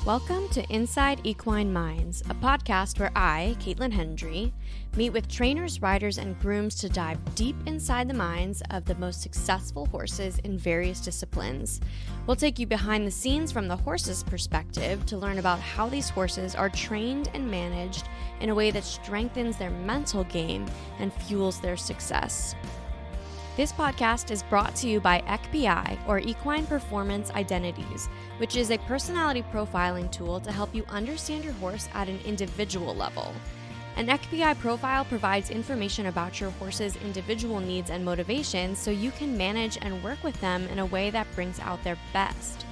Welcome to Inside Equine Minds, a podcast where I, Caitlin Hendry, meet with trainers, riders, and grooms to dive deep inside the minds of the most successful horses in various disciplines. We'll take you behind the scenes from the horse's perspective to learn about how these horses are trained and managed in a way that strengthens their mental game and fuels their success. This podcast is brought to you by ECPI, or Equine Performance Identities, which is a personality profiling tool to help you understand your horse at an individual level. An ECPI profile provides information about your horse's individual needs and motivations so you can manage and work with them in a way that brings out their best.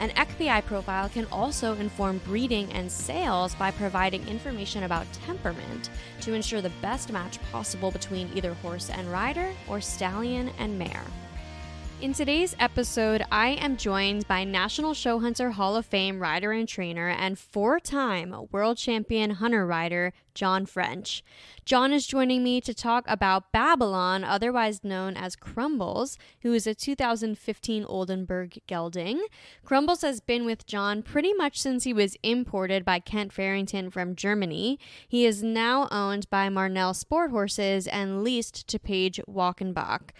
An ECPI profile can also inform breeding and sales by providing information about temperament to ensure the best match possible between either horse and rider or stallion and mare. In today's episode, I am joined by National Show Hunter Hall of Fame rider and trainer and four-time world champion hunter rider, John French. John is joining me to talk about Babylon, otherwise known as Crumbles, who is a 2015 Oldenburg gelding. Crumbles has been with John pretty much since he was imported by Kent Farrington from Germany. He is now owned by Marnell Sport Horses and leased to Paige Walkenbach.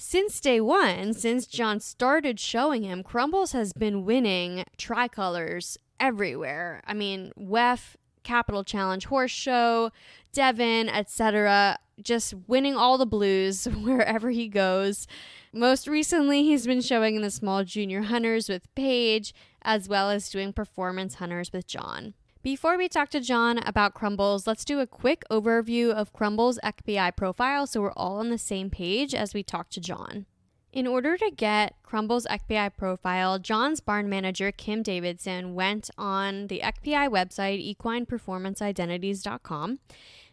Since day one, since John started showing him, Crumbles has been winning tricolors everywhere. I mean, WEF, Capital Challenge Horse Show, Devon, etc. Just winning all the blues wherever he goes. Most recently, he's been showing in the small junior hunters with Paige, as well as doing performance hunters with John. Before we talk to John about Crumbles, let's do a quick overview of Crumbles' ECPI profile so we're all on the same page as we talk to John. In order to get Crumbles' ECPI profile, John's barn manager, Kim Davidson, went on the ECPI website, equineperformanceidentities.com,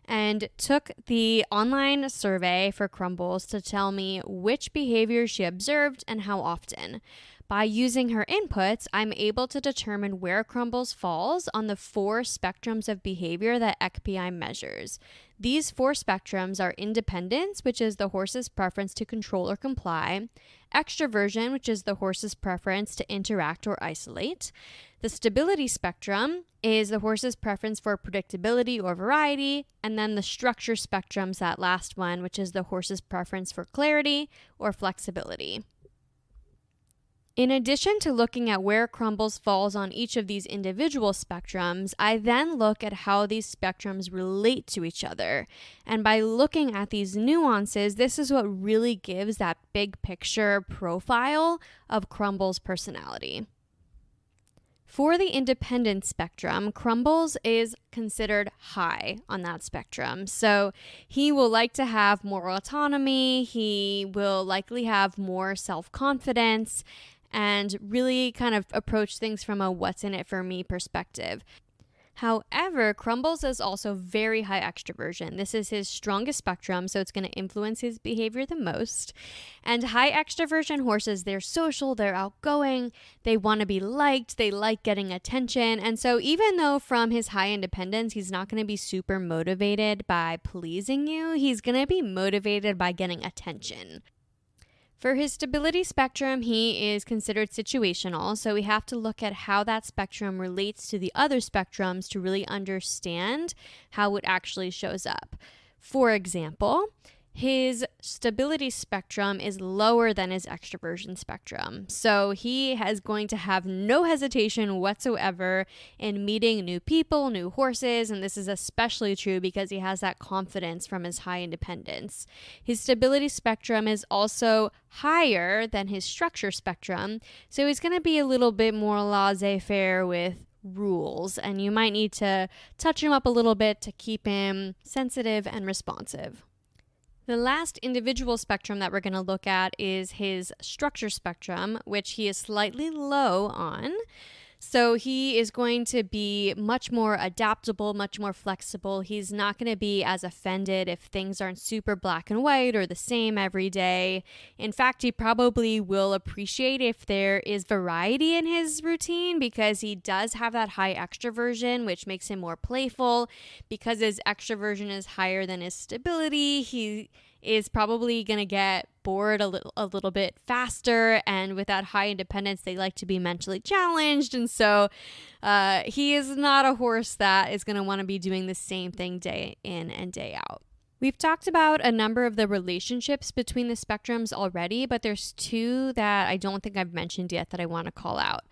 and took the online survey for Crumbles to tell me which behaviors she observed and how often. By using her inputs, I'm able to determine where Crumbles falls on the four spectrums of behavior that ECPI measures. These four spectrums are independence, which is the horse's preference to control or comply; extroversion, which is the horse's preference to interact or isolate; the stability spectrum is the horse's preference for predictability or variety; and then the structure spectrum's that last one, which is the horse's preference for clarity or flexibility. In addition to looking at where Crumbles falls on each of these individual spectrums, I then look at how these spectrums relate to each other. And by looking at these nuances, this is what really gives that big picture profile of Crumbles' personality. For the independent spectrum, Crumbles is considered high on that spectrum. So he will like to have more autonomy, he will likely have more self-confidence, and really kind of approach things from a what's in it for me perspective. However, Crumbles is also very high extroversion. This is his strongest spectrum, so it's going to influence his behavior the most. And high extroversion horses, they're social, they're outgoing, they want to be liked, they like getting attention. And so even though from his high independence, he's not going to be super motivated by pleasing you, he's going to be motivated by getting attention. For his stability spectrum, he is considered situational, so we have to look at how that spectrum relates to the other spectrums to really understand how it actually shows up. For example, his stability spectrum is lower than his extroversion spectrum. So he is going to have no hesitation whatsoever in meeting new people, new horses, and this is especially true because he has that confidence from his high independence. His stability spectrum is also higher than his structure spectrum, so he's going to be a little bit more laissez-faire with rules, and you might need to touch him up a little bit to keep him sensitive and responsive. The last individual spectrum that we're going to look at is his structure spectrum, which he is slightly low on. So he is going to be much more adaptable, much more flexible. He's not going to be as offended if things aren't super black and white or the same every day. In fact, he probably will appreciate if there is variety in his routine because he does have that high extroversion, which makes him more playful. Because his extroversion is higher than his stability, he is probably going to get bored a little bit faster. And with that high independence, they like to be mentally challenged. And so he is not a horse that is going to want to be doing the same thing day in and day out. We've talked about a number of the relationships between the spectrums already, but there's two that I don't think I've mentioned yet that I want to call out.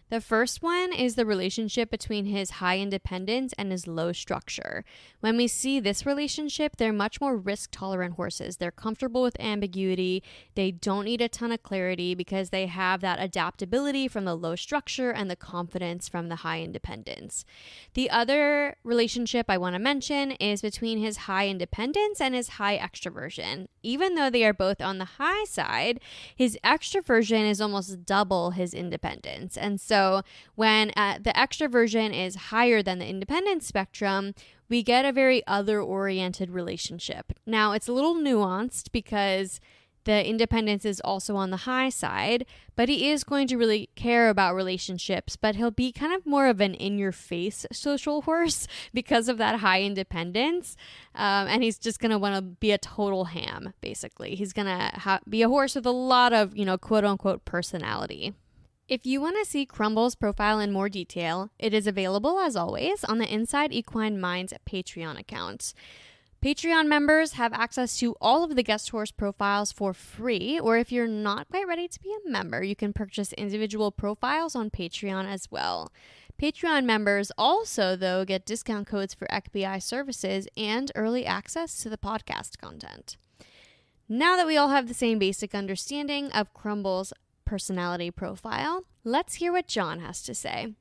The first one is the relationship between his high independence and his low structure. When we see this relationship, they're much more risk-tolerant horses. They're comfortable with ambiguity. They don't need a ton of clarity because they have that adaptability from the low structure and the confidence from the high independence. The other relationship I want to mention is between his high independence and his high extroversion. Even though they are both on the high side, his extroversion is almost double his independence. And so when the extroversion is higher than the independence spectrum, we get a very other-oriented relationship. Now, it's a little nuanced because the independence is also on the high side, but he is going to really care about relationships, but he'll be kind of more of an in-your-face social horse because of that high independence. And he's just going to want to be a total ham, basically. He's going to be a horse with a lot of, quote-unquote personality. If you want to see Crumbles' profile in more detail, it is available, as always, on the Inside Equine Minds Patreon account. Patreon members have access to all of the guest horse profiles for free, or if you're not quite ready to be a member, you can purchase individual profiles on Patreon as well. Patreon members also, though, get discount codes for FBI services and early access to the podcast content. Now that we all have the same basic understanding of Crumbles' personality profile, let's hear what John has to say.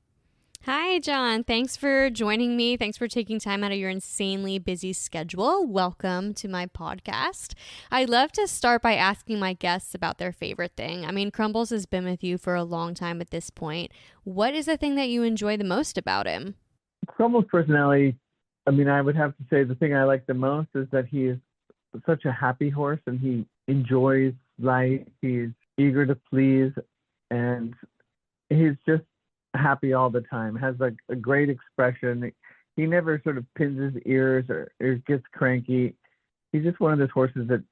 Hi, John. Thanks for joining me. Thanks for taking time out of your insanely busy schedule. Welcome to my podcast. I love to start by asking my guests about their favorite thing. I mean, Crumbles has been with you for a long time at this point. What is the thing that you enjoy the most about him? Crumbles' personality, I would have to say the thing I like the most is that he is such a happy horse and he enjoys life. He's eager to please, and he's just happy all the time, has a great expression. He never sort of pins his ears or gets cranky. He's just one of those horses that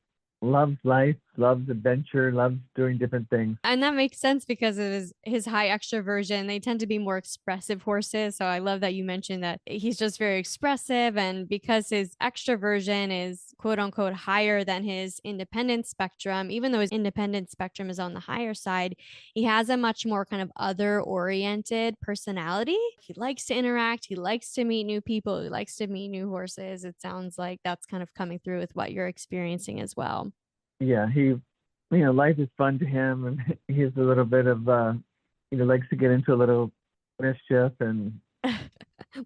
loves life, loves adventure, loves doing different things. And that makes sense because of his high extroversion. They tend to be more expressive horses. So I love that you mentioned that he's just very expressive. And because his extroversion is quote unquote higher than his independent spectrum, even though his independent spectrum is on the higher side, he has a much more kind of other oriented personality. He likes to interact. He likes to meet new people. He likes to meet new horses. It sounds like that's kind of coming through with what you're experiencing as well. Yeah, life is fun to him, and he's a little bit of, likes to get into a little mischief and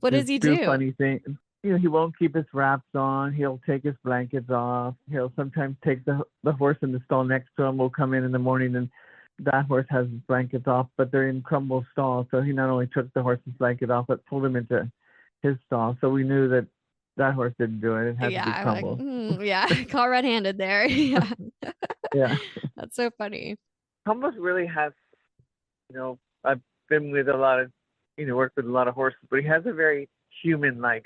what does he do? Funny things. He won't keep his wraps on. He'll take his blankets off. He'll sometimes take the horse in the stall next to him. Will come in the morning, and that horse has his blankets off, but they're in Crumbles' stall. So he not only took the horse's blanket off, but pulled him into his stall. So we knew that horse didn't do it. It had to be Crumbles. Caught red-handed there. Yeah. Yeah. That's so funny. Crumbles really has, I've been with a lot of, worked with a lot of horses, but he has a very human-like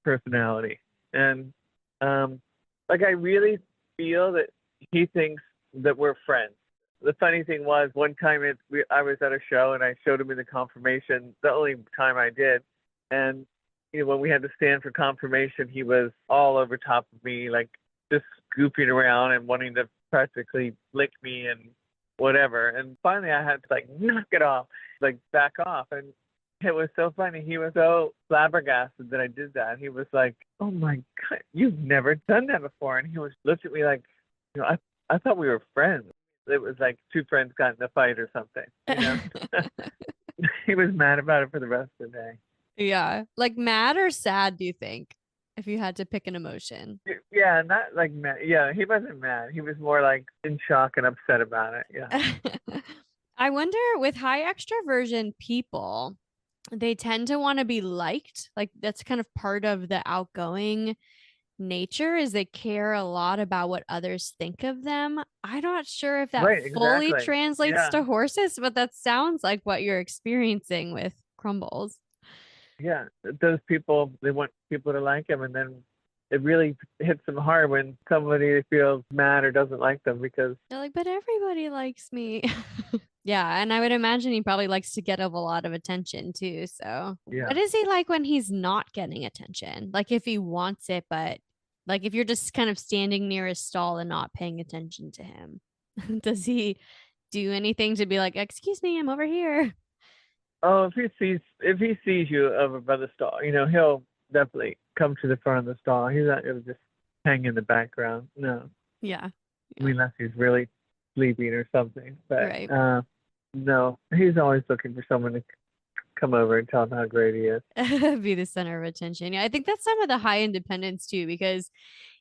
personality. And, I really feel that he thinks that we're friends. The funny thing was, one time I was at a show and I showed him in the conformation, the only time I did. And when we had to stand for confirmation, he was all over top of me, just scooping around and wanting to practically lick me and whatever. And finally I had to knock it off, back off. And it was so funny. He was so flabbergasted that I did that. He was like, "Oh my God, you've never done that before." And he was looking at me like, I thought we were friends. It was like two friends got in a fight or something. He was mad about it for the rest of the day. Yeah. Mad or sad, do you think, if you had to pick an emotion? Yeah, not mad. Yeah, he wasn't mad. He was more in shock and upset about it. Yeah. I wonder, with high extroversion people, they tend to want to be liked. That's kind of part of the outgoing nature, is they care a lot about what others think of them. I'm not sure if that fully translates to horses, but that sounds like what you're experiencing with Crumbles. Yeah, those people, they want people to like them, and then it really hits them hard when somebody feels mad or doesn't like them because they're like, but everybody likes me. Yeah, and I would imagine he probably likes to get a lot of attention too. So, yeah. what is he like when he's not getting attention? Like if he wants it, but like if you're just kind of standing near his stall and not paying attention to him, does he do anything to be like, "Excuse me, I'm over here"? Oh, if he sees you over by the stall, he'll definitely come to the front of the stall. He's not gonna just hang in the background. No, Yeah. I mean, unless he's really sleeping or something. But Right. no, he's always looking for someone to come over and tell him how great he is. Be the center of attention. Yeah, I think that's some of the high independence too, because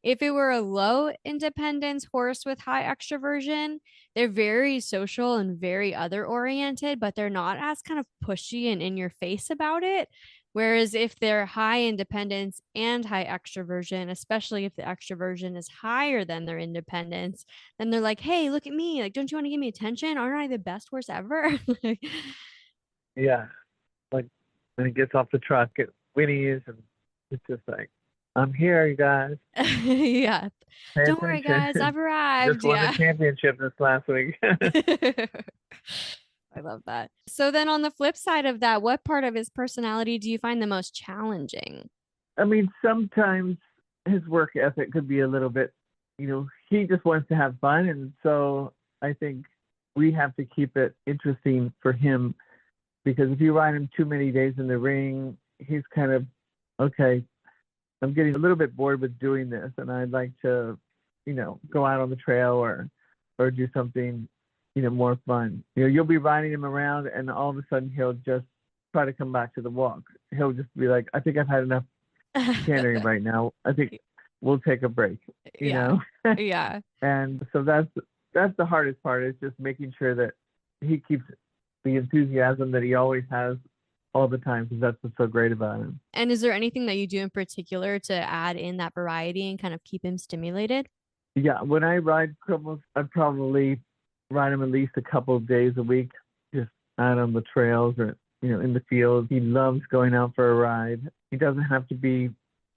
if it were a low independence horse with high extroversion, they're very social and very other oriented, but they're not as kind of pushy and in your face about it. Whereas if they're high independence and high extroversion, especially if the extroversion is higher than their independence, then they're like, hey, look at me. Like, don't you want to give me attention? Aren't I the best horse ever? Yeah, like when he gets off the truck, it whinnies, and it's just like, I'm here, you guys. Yeah. Pay Don't worry, attention. guys. I've Just arrived. won the Yeah. championship this last week. I love that. So then on the flip side of that, what part of his personality do you find the most challenging? I mean, sometimes his work ethic could be a little bit, he just wants to have fun. And so I think we have to keep it interesting for him because if you ride him too many days in the ring, he's kind of, okay, I'm getting a little bit bored with doing this and I'd like to, go out on the trail or do something, more fun. You'll be riding him around and all of a sudden he'll just try to come back to the walk. He'll just be like, I think I've had enough cantering right now. I think we'll take a break, Yeah. Yeah. And so that's the hardest part is just making sure that he keeps the enthusiasm that he always has all the time because that's what's so great about him. And is there anything that you do in particular to add in that variety and kind of keep him stimulated? Yeah, when I ride Crumbles, I probably ride him at least a couple of days a week, just out on the trails or in the field. He loves going out for a ride. He doesn't have to be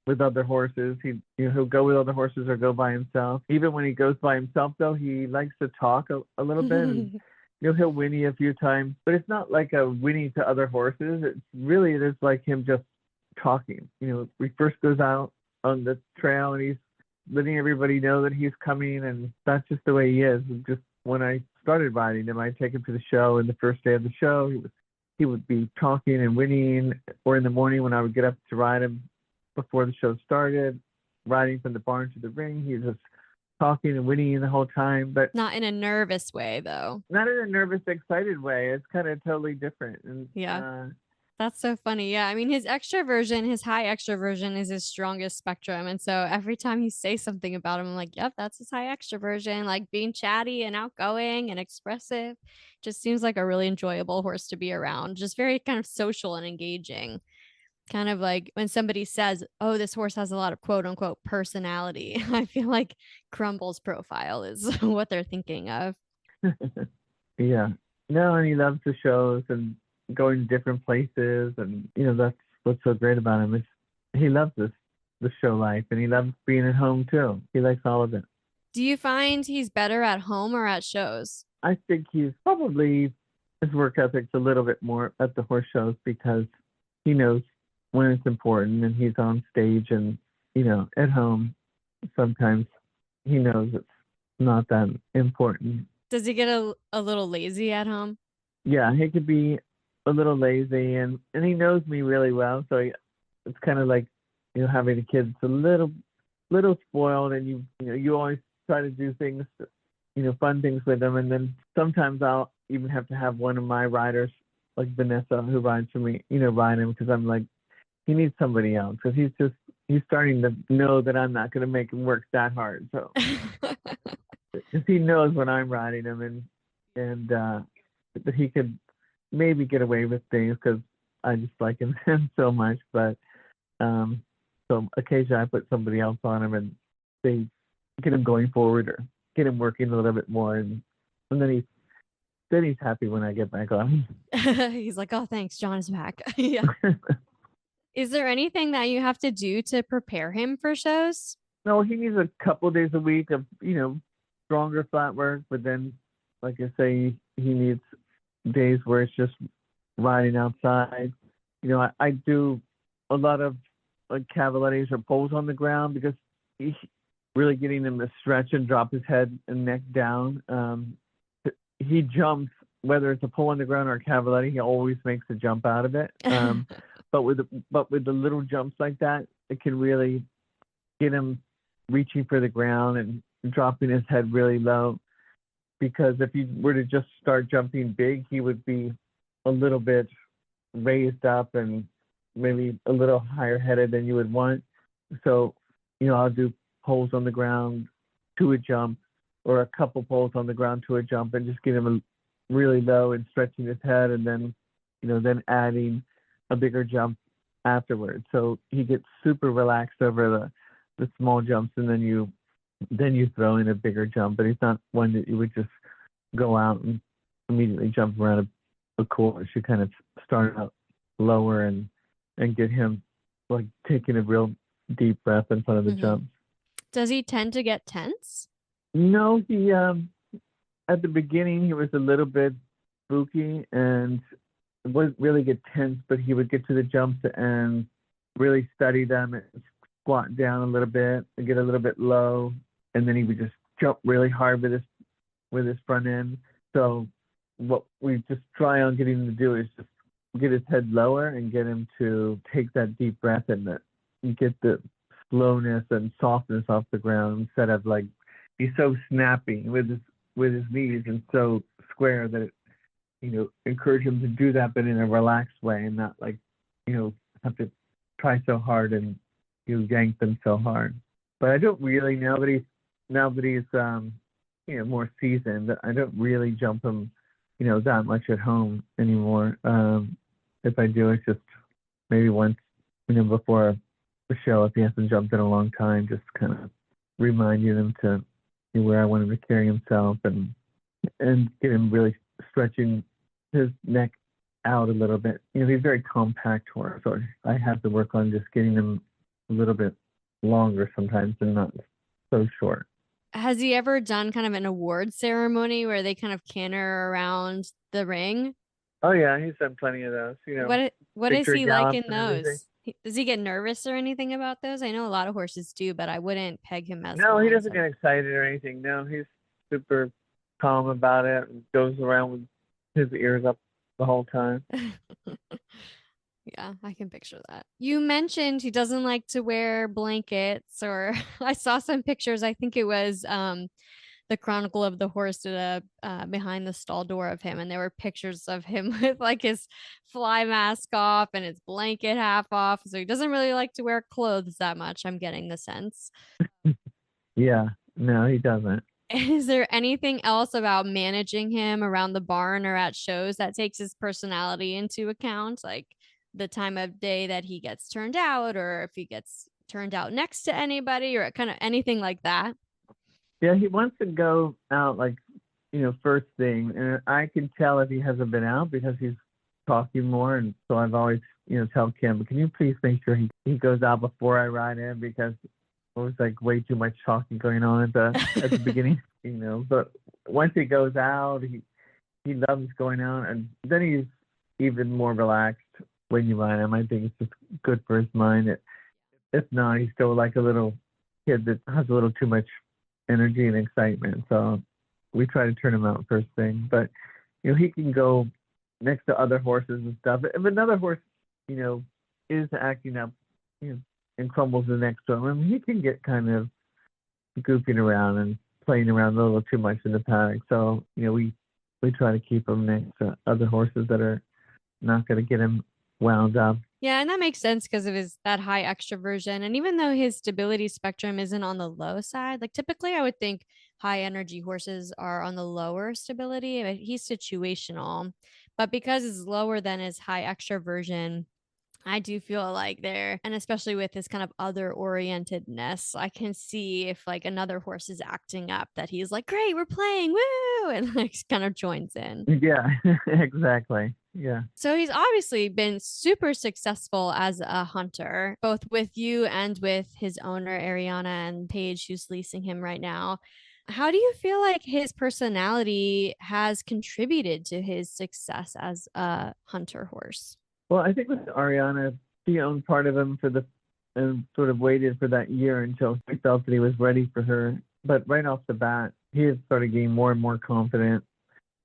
with other horses. He'll go with other horses or go by himself. Even when he goes by himself, though, he likes to talk a little bit. And, he'll whinny a few times, but it's not like a whinny to other horses. It's really just like him just talking. He first goes out on the trail and he's letting everybody know that he's coming, and that's just the way he is. And just when I started riding him, I'd take him to the show, and the first day of the show, he would be talking and whinnying, or in the morning when I would get up to ride him before the show started, riding from the barn to the ring, he was just talking and whinnying the whole time, but not in a nervous way, though. Not in a nervous, excited way. It's kind of totally different. And yeah. That's so funny. Yeah. I mean, his extroversion, his high extroversion is his strongest spectrum. And so every time you say something about him, I'm like, yep, that's his high extroversion, like being chatty and outgoing and expressive. Just seems like a really enjoyable horse to be around. Just very kind of social and engaging. Kind of like when somebody says, oh, this horse has a lot of quote unquote personality. I feel like Crumbles' profile is what they're thinking of. Yeah. No, and he loves the shows and going to different places. And, that's what's so great about him. He loves the show life, and he loves being at home too. He likes all of it. Do you find he's better at home or at shows? I think he's probably, his work ethic's a little bit more at the horse shows because he knows when it's important and he's on stage. And, at home, sometimes he knows it's not that important. Does he get a little lazy at home? Yeah, he could be a little lazy, and he knows me really well. So it's kind of like, having a kid that's a little spoiled, and you always try to do things, fun things with him. And then sometimes I'll even have to have one of my riders, like Vanessa, who rides for me, ride him because I'm like, he needs somebody else because he's starting to know that I'm not going to make him work that hard. So because he knows when I'm riding him, and that he could maybe get away with things because I just like him so much. But so occasionally I put somebody else on him and they get him going forward or get him working a little bit more, and then he's happy when I get back on. He's like, oh, thanks, John is back. Yeah. Is there anything that you have to do to prepare him for shows? No, he needs a couple days a week of, stronger flat work, but then, like I say, he needs days where it's just riding outside. I do a lot of like cavalettes or poles on the ground because he's really getting him to stretch and drop his head and neck down. He jumps, whether it's a pole on the ground or a cavalette, he always makes a jump out of it. But with the little jumps like that, it can really get him reaching for the ground and dropping his head really low. Because if he were to just start jumping big, he would be a little bit raised up and maybe a little higher headed than you would want. So, I'll do poles on the ground to a jump, or a couple poles on the ground to a jump, and just get him really low and stretching his head, and then, then adding a bigger jump afterwards. So he gets super relaxed over the small jumps, and then you throw in a bigger jump. But he's not one that you would just go out and immediately jump around a course. You kind of start out lower and get him like taking a real deep breath in front of the jumps. Does he tend to get tense? No, he at the beginning he was a little bit spooky and wouldn't really get tense, but he would get to the jumps and really study them and squat down a little bit and get a little bit low, and then he would just jump really hard with his front end. So what we just try on getting him to do is just get his head lower and get him to take that deep breath and get the slowness and softness off the ground, instead of like he's so snappy with his knees and so square that it, encourage him to do that, but in a relaxed way and not like, have to try so hard and yank them so hard. But I don't really, now that he's more seasoned, I don't really jump him, that much at home anymore. If I do, it's just maybe once, before the show, if he hasn't jumped in a long time, just kind of reminding him to where I want him to carry himself and get him really stretching his neck out a little bit. He's very compact horse, so I have to work on just getting him a little bit longer sometimes and not so short. Has he ever done kind of an award ceremony where they kind of canter around the ring? Oh yeah, he's done plenty of those. What is he like in those? Does he get nervous or anything about those? I know a lot of horses do, but I wouldn't peg him as No, one, he doesn't get excited or anything. No, he's super calm about it and goes around with his ears up the whole time. Yeah, I can picture that. You mentioned he doesn't like to wear blankets, or I saw some pictures. I think it was the Chronicle of the Horse did a behind the stall door of him, and there were pictures of him with like his fly mask off and his blanket half off. So he doesn't really like to wear clothes that much. I'm getting the sense. Yeah, no, he doesn't. Is there anything else about managing him around the barn or at shows that takes his personality into account? Like the time of day that he gets turned out, or if he gets turned out next to anybody, or kind of anything like that? Yeah, he wants to go out like, first thing. And I can tell if he hasn't been out because he's talking more. And so I've always, tell Kim, can you please make sure he goes out before I ride in, because it was like way too much talking going on at the beginning, But once he goes out, he loves going out, and then he's even more relaxed when you ride him. I think it's just good for his mind. If not, he's still like a little kid that has a little too much energy and excitement. So we try to turn him out first thing. But he can go next to other horses and stuff. If another horse, is acting up, and Crumbles is next to him, he can get kind of goofing around and playing around a little too much in the paddock. So we try to keep him next to other horses that are not going to get him wound up. Yeah, and that makes sense because of that high extroversion. And even though his stability spectrum isn't on the low side, like typically I would think high energy horses are on the lower stability, but he's situational. But because it's lower than his high extroversion, I do feel like there, and especially with this kind of other orientedness, I can see if like another horse is acting up that he's like, great, we're playing, woo, and like kind of joins in. Yeah, exactly. Yeah. So he's obviously been super successful as a hunter, both with you and with his owner, Ariana and Paige, who's leasing him right now. How do you feel like his personality has contributed to his success as a hunter horse? Well, I think with Ariana, she owned part of him and sort of waited for that year until he felt that he was ready for her. But right off the bat, he had started getting more and more confident.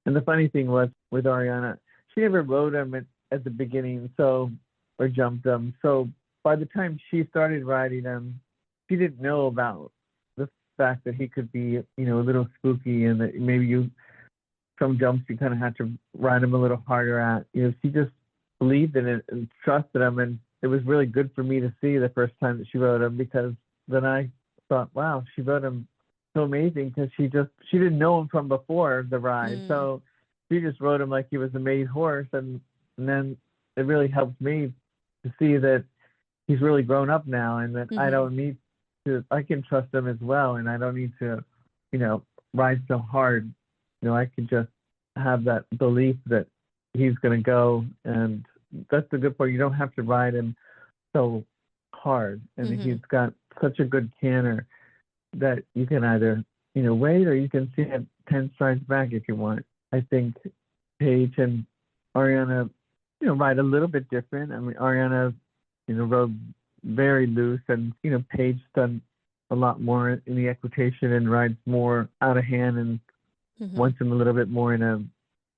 And the funny thing was with Ariana, she never rode him at the beginning, or jumped him. So by the time she started riding him, she didn't know about the fact that he could be, a little spooky, and that maybe some jumps you kind of had to ride him a little harder at. She just believed in it and trusted him, and it was really good for me to see the first time that she rode him, because then I thought, wow, she rode him so amazing, because she didn't know him from before the ride. So she just rode him like he was a made horse, and then it really helped me to see that he's really grown up now, and that I can trust him as well, and I don't need to, ride so hard. I can just have that belief that he's going to go, and that's the good part. You don't have to ride him so hard, and he's got such a good canter that you can either, wait, or you can see it 10 strides back if you want. I think Paige and Ariana, ride a little bit different. I mean, Ariana, rode very loose, and, Paige done a lot more in the equitation and rides more out of hand, and wants him a little bit more in a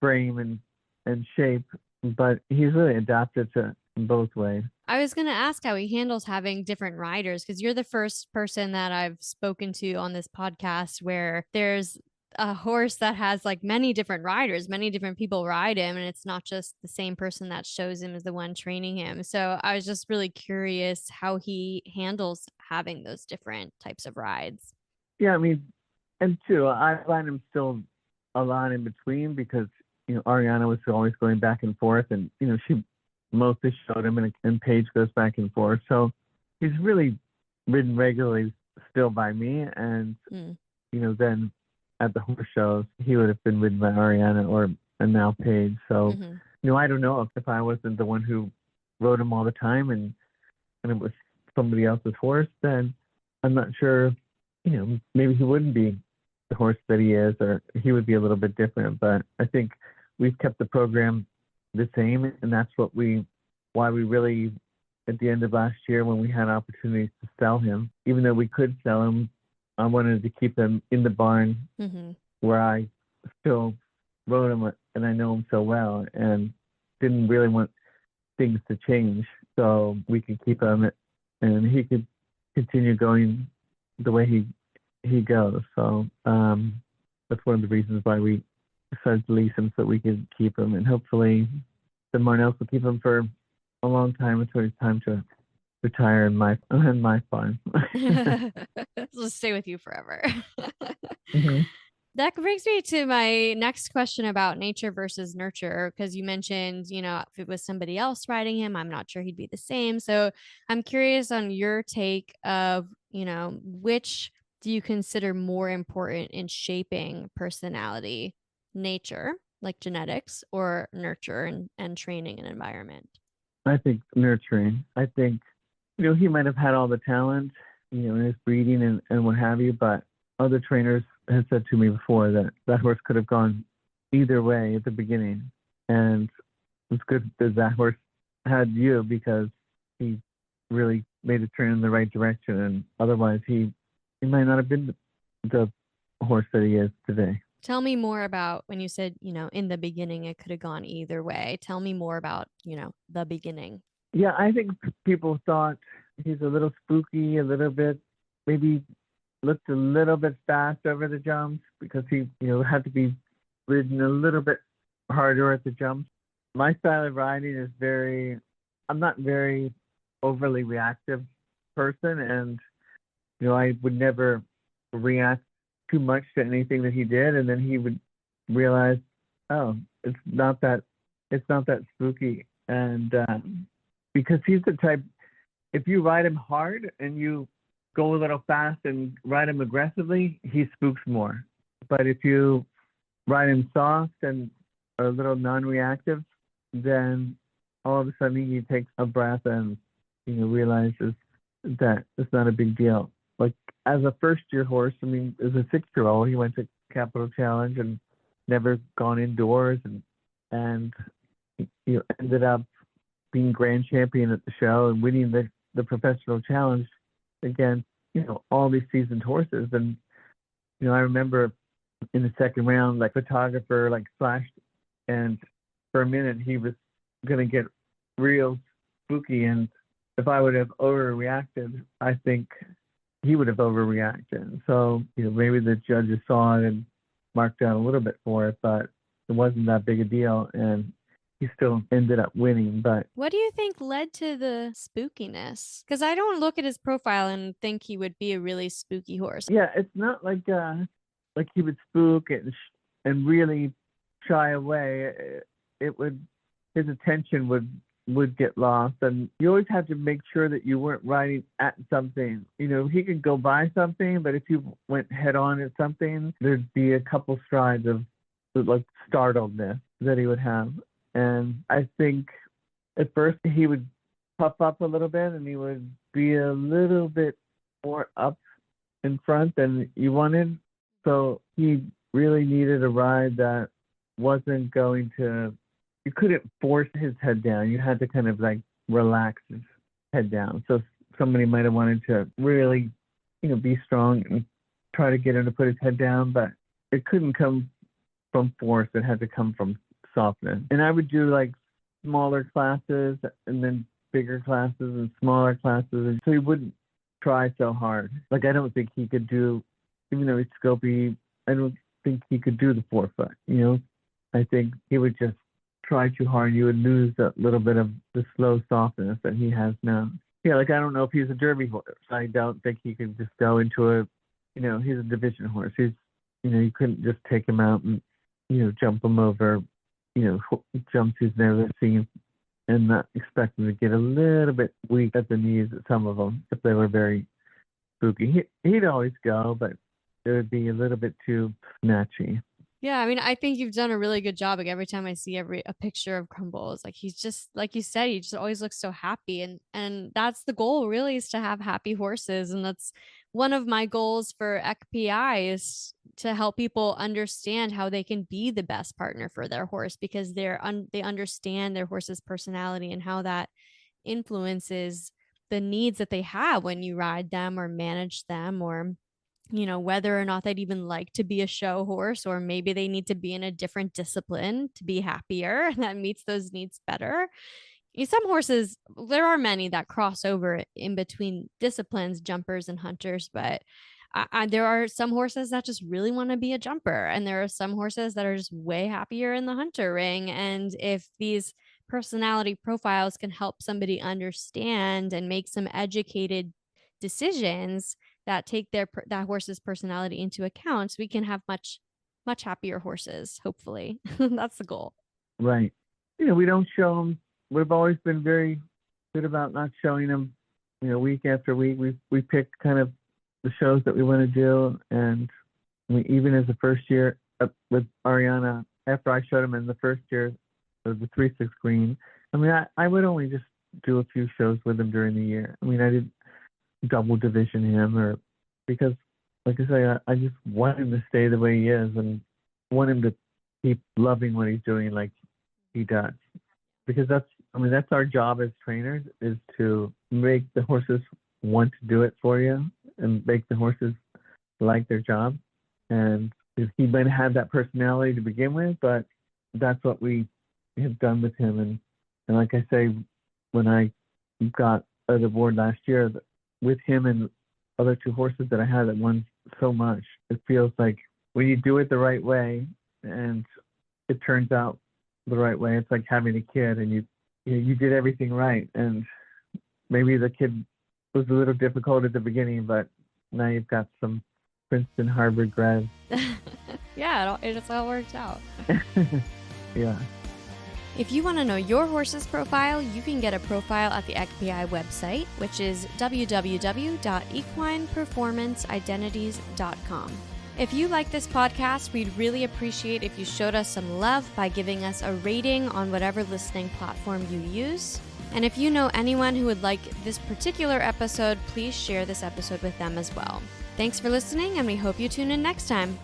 frame and shape. But he's really adapted to both ways. I was going to ask how he handles having different riders, because you're the first person that I've spoken to on this podcast where there's a horse that has like many different riders, many different people ride him, and it's not just the same person that shows him as the one training him. So I was just really curious how he handles having those different types of rides. Yeah, I mean, and too, I find him still a lot in between, because Ariana was always going back and forth, and she mostly showed him, and Paige goes back and forth. So he's really ridden regularly still by me, and then at the horse shows he would have been ridden by Ariana and now Paige. So I don't know if I wasn't the one who rode him all the time, and it was somebody else's horse, then I'm not sure. Maybe he wouldn't be the horse that he is, or he would be a little bit different. But I think we've kept the program the same, and that's why we really, at the end of last year, when we had opportunities to sell him, even though we could sell him, I wanted to keep him in the barn where I still rode him, and I know him so well, and didn't really want things to change, so we could keep him, and he could continue going the way he goes. So that's one of the reasons why we decided to lease him, so we could keep him, and hopefully someone else will keep him for a long time until it's time to retire in my farm. It'll stay with you forever. That brings me to my next question about nature versus nurture, because you mentioned, if it was somebody else riding him, I'm not sure he'd be the same. So I'm curious on your take of, which do you consider more important in shaping personality, nature, like genetics, or nurture and training and environment? I think nurturing. I think, he might have had all the talent, in his breeding and what have you, but other trainers had said to me before that horse could have gone either way at the beginning. And it's good that horse had you, because he really made a turn in the right direction, and otherwise he might not have been the horse that he is today. Tell me more about when you said, in the beginning, it could have gone either way. Tell me more about, the beginning. Yeah, I think people thought he's a little spooky, a little bit, maybe looked a little bit fast over the jumps, because he, had to be ridden a little bit harder at the jumps. My style of riding is I'm not very overly reactive person, and, I would never react too much to anything that he did, and then he would realize, oh, it's not that spooky, and because he's the type, if you ride him hard and you go a little fast and ride him aggressively, he spooks more. But if you ride him soft and a little non-reactive, then all of a sudden he takes a breath and realizes that it's not a big deal. Like as a first-year horse, I mean, as a 6-year-old, he went to Capital Challenge and never gone indoors, and ended up being grand champion at the show and winning the professional challenge against all these seasoned horses. And I remember in the second round, like photographer flashed, and for a minute he was gonna get real spooky, and if I would have overreacted, I think he would have overreacted. So maybe the judges saw it and marked down a little bit for it, but it wasn't that big a deal, and he still ended up winning. But what do you think led to the spookiness? Because I don't look at his profile and think he would be a really spooky horse. Yeah, it's not like he would spook and really shy away. His attention would get lost, and you always have to make sure that you weren't riding at something. He could go by something, but if you went head on at something, there'd be a couple strides of startledness that he would have. And I think at first he would puff up a little bit, and he would be a little bit more up in front than you wanted. So he really needed a ride that wasn't going to, you couldn't force his head down. You had to kind of relax his head down. So somebody might have wanted to really, be strong and try to get him to put his head down, but it couldn't come from force. It had to come from softness. And I would do smaller classes and then bigger classes and smaller classes, so he wouldn't try so hard. I don't think he could do, even though he's scopy, I don't think he could do the 4-foot. I think he would just try too hard. You would lose a little bit of the slow softness that he has now. Yeah, I don't know if he's a Derby horse. I don't think he could just go into he's a division horse. He's, you couldn't just take him out and, jump him over, jumps he's never seen, and not expect him to get a little bit weak at the knees at some of them if they were very spooky. He'd always go, but it would be a little bit too snatchy. Yeah, I mean, I think you've done a really good job. Every time I see a picture of Crumbles, he's just, like you said, he just always looks so happy, and that's the goal, really, is to have happy horses. And that's one of my goals for ECPI, is to help people understand how they can be the best partner for their horse, because they understand their horse's personality and how that influences the needs that they have when you ride them or manage them, or whether or not they'd even like to be a show horse, or maybe they need to be in a different discipline to be happier that meets those needs better. Some horses, there are many that cross over in between disciplines, jumpers and hunters, but there are some horses that just really want to be a jumper, and there are some horses that are just way happier in the hunter ring. And if these personality profiles can help somebody understand and make some educated decisions that take that horse's personality into account, we can have much happier horses, hopefully. That's the goal. Right. We don't show them. We've always been very good about not showing them, week after week. We pick kind of the shows that we want to do, and even as a first year with Ariana, after I showed him in the first year of the 3/6 green, I would only just do a few shows with him during the year. I didn't double division him, or because, like I say, I just want him to stay the way he is, and want him to keep loving what he's doing like he does. Because that's our job as trainers, is to make the horses want to do it for you and make the horses like their job. And he might have that personality to begin with, but that's what we have done with him. And like I say, when I got the award last year, with him and other 2 horses that I had that won so much, it feels like when you do it the right way and it turns out the right way, it's like having a kid, and you did everything right. And maybe the kid was a little difficult at the beginning, but now you've got some Princeton, Harvard grads. Yeah, it all works out. Yeah. If you want to know your horse's profile, you can get a profile at the EQPI website, which is www.equineperformanceidentities.com. If you like this podcast, we'd really appreciate if you showed us some love by giving us a rating on whatever listening platform you use. And if you know anyone who would like this particular episode, please share this episode with them as well. Thanks for listening, and we hope you tune in next time.